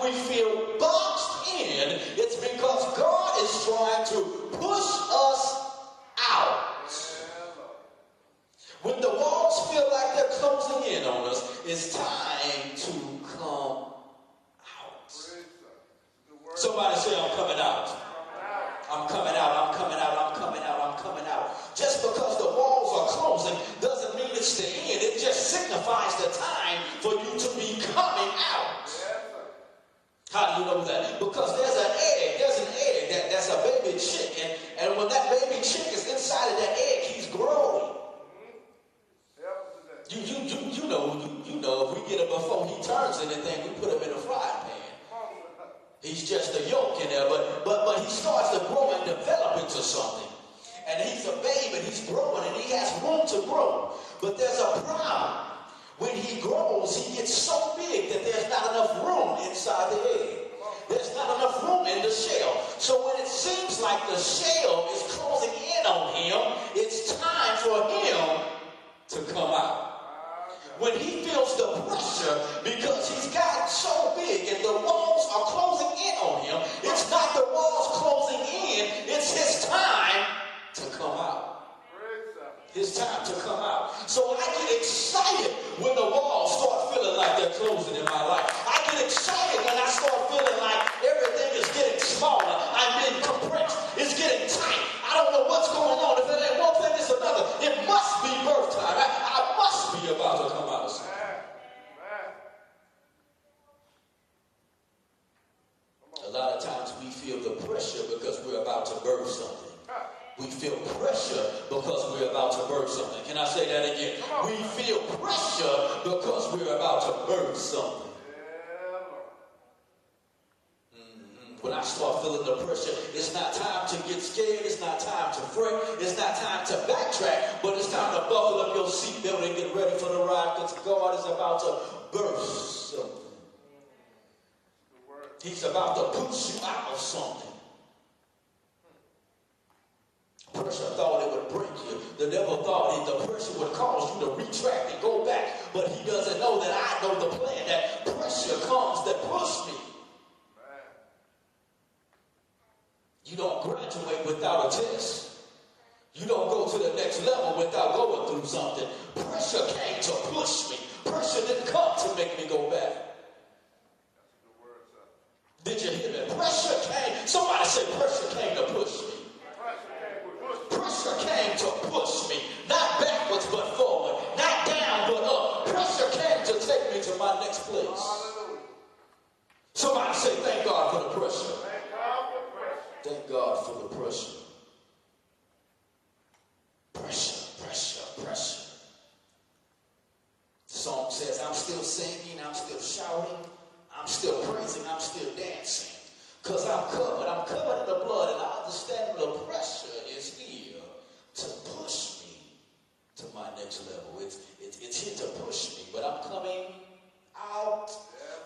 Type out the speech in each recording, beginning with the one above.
we feel boxed in, it's because God is trying to push us out. When the walls feel like they're closing in on us, it's time to come out. Somebody say, I'm coming out. I'm coming out, I'm coming out, I'm coming out, I'm coming out. Just because the walls are closing doesn't mean it's the end. It just signifies the time for you to be coming out. How do you know that? Because there's an egg that's a baby chick, and when that baby chick is inside of that egg, he's growing. You know, if we get him before he turns anything, we put him in a frying pan. He's just a yolk in there, but he starts to grow and develop into something. And he's a babe and he's growing and he has room to grow. But there's a problem. When he grows, he gets so big that there's not enough room inside the egg. There's not enough room in the shell. So when it seems like the shell is closing in on him, it's time for him to come out. When he feels the pressure because he's gotten so big and the walls are closing in on him, it's not the walls closing in, it's his time to come out. His time to come out. So I get excited when the walls start feeling like they're closing in my life. I get excited when I start feeling like everything is getting smaller. I'm being compressed. It's getting tight. I don't know what's going on. If it ain't one thing, it's another. It must be birth time. I must be about to come out of something. A lot of times we feel the pressure because we're about to birth something. We feel pressure because we're about to birth something. Can I say that again? We feel pressure because we're about to birth something. When I start feeling the pressure, it's not time to get scared. It's not time to fret. It's not time to backtrack. But it's time to buckle up your seatbelt and get ready for the ride because God is about to burst something. He's about to push you out of something. Pressure thought it would break you. The devil thought the pressure would cause you to retract and go back. But he doesn't know that I know the plan. That pressure comes that push me. You don't graduate without a test. You don't go to the next level without going through something. Pressure came to push me. Pressure didn't come to make me go back. Did you hear that? Pressure came. Somebody say pressure came to push me. Pressure came to push me. Not backwards but forward. Not down but up. Pressure came to take me to my next place. Somebody say thank God for the pressure. Thank God for the pressure. Pressure, pressure, pressure. The song says, I'm still singing, I'm still shouting, I'm still praising, I'm still dancing. Because I'm covered in the blood, and I understand the pressure is here to push me to my next level. It's here to push me, but I'm coming out.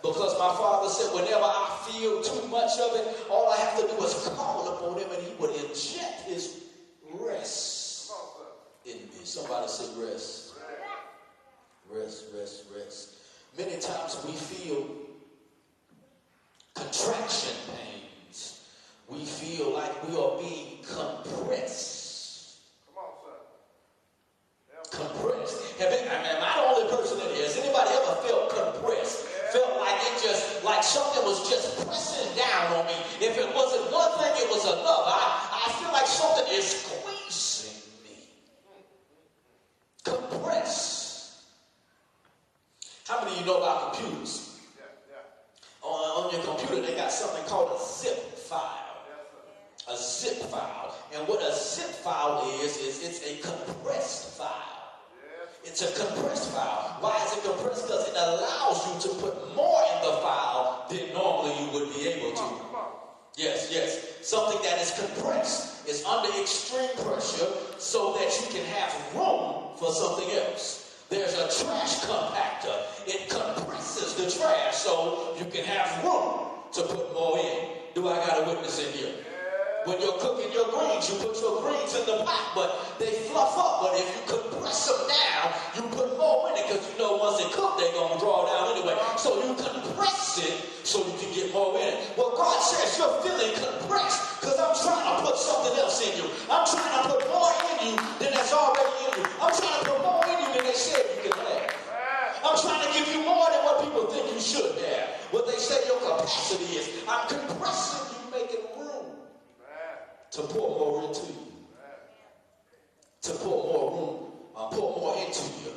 Because my father said whenever I feel too much of it, all I have to do is call upon him and he would inject his rest in me. Somebody say rest. Rest, rest, rest. Many times we feel contraction pains. We feel like we are being compressed. Come on, sir. Compressed. Am I the only person in here? Has anybody ever felt compressed? Felt like it just, like something was just pressing down on me. If it wasn't one thing, it was another. I feel like something is squeezing me. Compressed. How many of you know about computers? On your computer, they got something called a zip file. A zip file. And what a zip file is it's a compressed file. It's a compressed file. Why is it compressed? Because it allows you to put more in the file than normally you would be able to. Yes, yes. Something that is compressed is under extreme pressure so that you can have room for something else. There's a trash compactor. It compresses the trash so you can have room to put more in. Do I got a witness in here? When you're cooking your greens, you put your greens in the pot, but they fluff up. But if you compress them down, you put more in it because you know once they cook, they're going to draw down anyway. So you compress it so you can get more in it. Well, God says you're feeling compressed because I'm trying to put something else in you. I'm trying to put more in you than that's already in you. I'm trying to put more in you than they said you can have. I'm trying to give you more than what people think you should have. What they say your capacity is. I'm compressing you, making room to pour more into you. To pour more room. Pour more into you.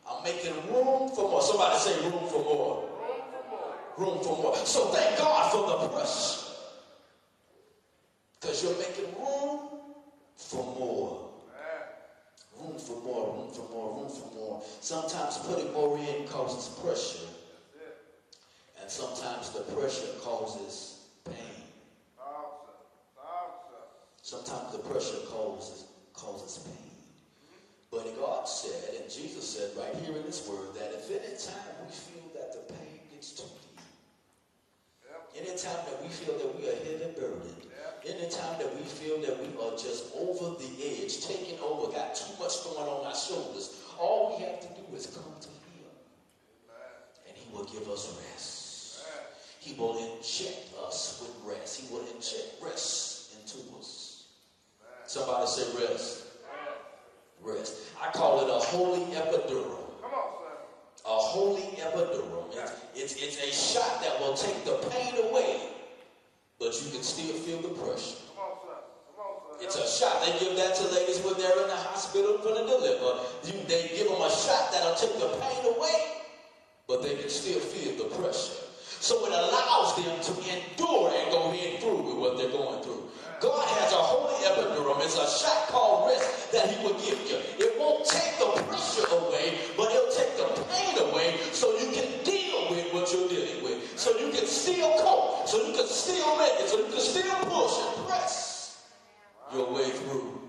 I'm making room for more. Somebody say room for more. Room for more. So thank God for the pressure. Because you're making room for more. Room for more, room for more, room for more. Sometimes putting more in causes pressure. And sometimes the pressure causes pain. Sometimes the pressure causes pain. But God said, and Jesus said right here in this word, that if any time we feel that the pain gets too deep, anytime that we feel that we are heavy burdened, anytime that we feel that we are just over the edge, taking over, got too much going on our shoulders, all we have to do is come to Him. And He will give us rest. He will inject us with rest. He will inject rest into us. Somebody say rest. Rest. I call it a holy epiderium. Come on, sir. A holy epiderium. It's a shot that will take the pain away, but you can still feel the pressure. Come on, sir. Come on, sir. It's a shot. They give that to ladies when they're in the hospital for the deliver. They give them a shot that'll take the pain away, but they can still feel the pressure. So it allows them to endure and go in through with what they're going through. God has a holy epiderium. It's a shot called rest that He will give you. It won't take the pressure away, but it'll take the pain away so you can deal with what you're dealing with. So you can still cope. So you can still make it. So you can still push and press your way through.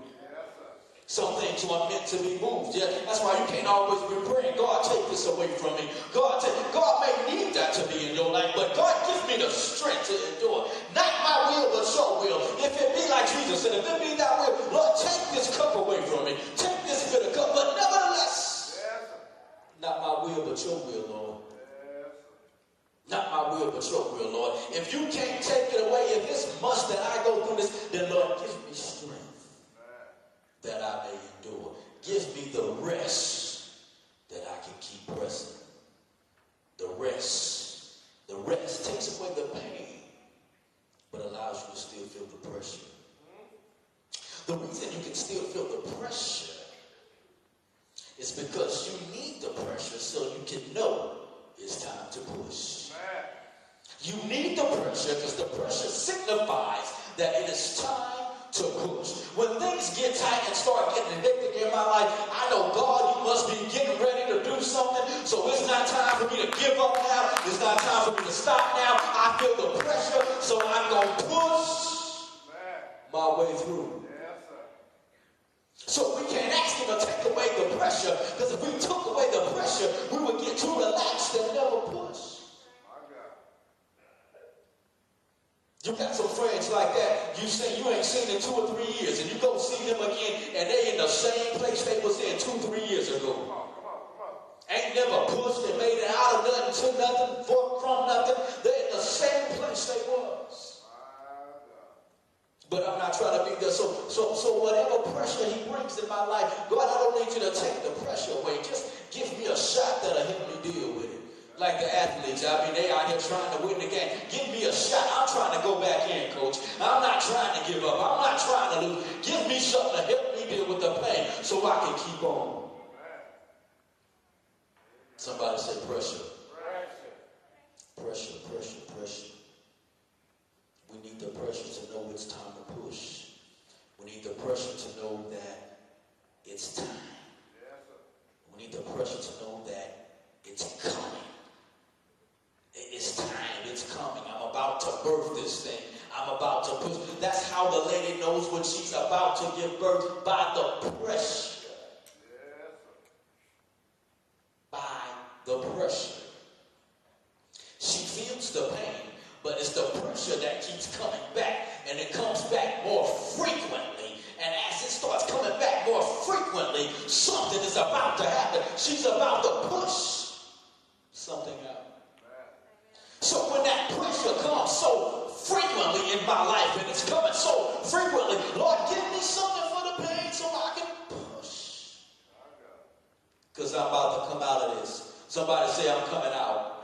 Some things aren't meant to be moved. Yeah, that's why you can't always be praying, God, take this away from me. God may need that to be in your life, but God, give me the strength to endure. Not my will, but your will. If it be like Jesus said, if it be thy will, Lord, take this cup away from me. Take this bitter cup, but nevertheless, not my will, but your will, Lord. Not my will, but your will, Lord. If you can't take it away, if it's must that I go through this, then Lord, give me strength that I may endure. Give me the rest that I can keep pressing. The rest. The rest takes away the pain, but allows you to still feel the pressure. The reason you can still feel the pressure is because you need the pressure so you can know it's time to push. You need the pressure because the pressure signifies that it is time to push. When things get tight and start getting hectic in my life, I know, God, you must be getting ready to do something. So it's not time for me to give up now. It's not time for me to stop now. I feel the pressure, so I'm going to push my way through. So we can't ask Him to take away the pressure, because if we took away the pressure, we would get too relaxed and never push. You got some friends like that. You say you ain't seen in 2 or 3 years, and you go see them again, and they in the same place they was in 2 or 3 years ago. Ain't never pushed and made it out of nothing to nothing, from nothing. They're in the same place they was. But I'm not trying to be there. So whatever pressure He brings in my life, God, I don't need you to take the pressure away. Just give me a shot that'll help me deal with it. Like the athletes, I mean, they out here trying to win the game. Give me a shot. I'm trying to go back in, coach. I'm not trying to give up. I'm not trying to lose. Give me something to help me deal with the pain so I can keep on. Somebody say pressure. Pressure, pressure, pressure. We need the pressure to know it's time to push. We need the pressure to know that it's time. We need the pressure to know that it's coming. It's time. It's coming. I'm about to birth this thing. I'm about to push. That's how the lady knows when she's about to give birth, by the pressure. By the pressure. She feels the pain, but it's the pressure that keeps coming back, and it comes back more frequently. And as it starts coming back more frequently, something is about to happen. She's about to push so frequently in my life, and it's coming so frequently. Lord, give me something for the pain so I can push. Because I'm about to come out of this. Somebody say, I'm coming out.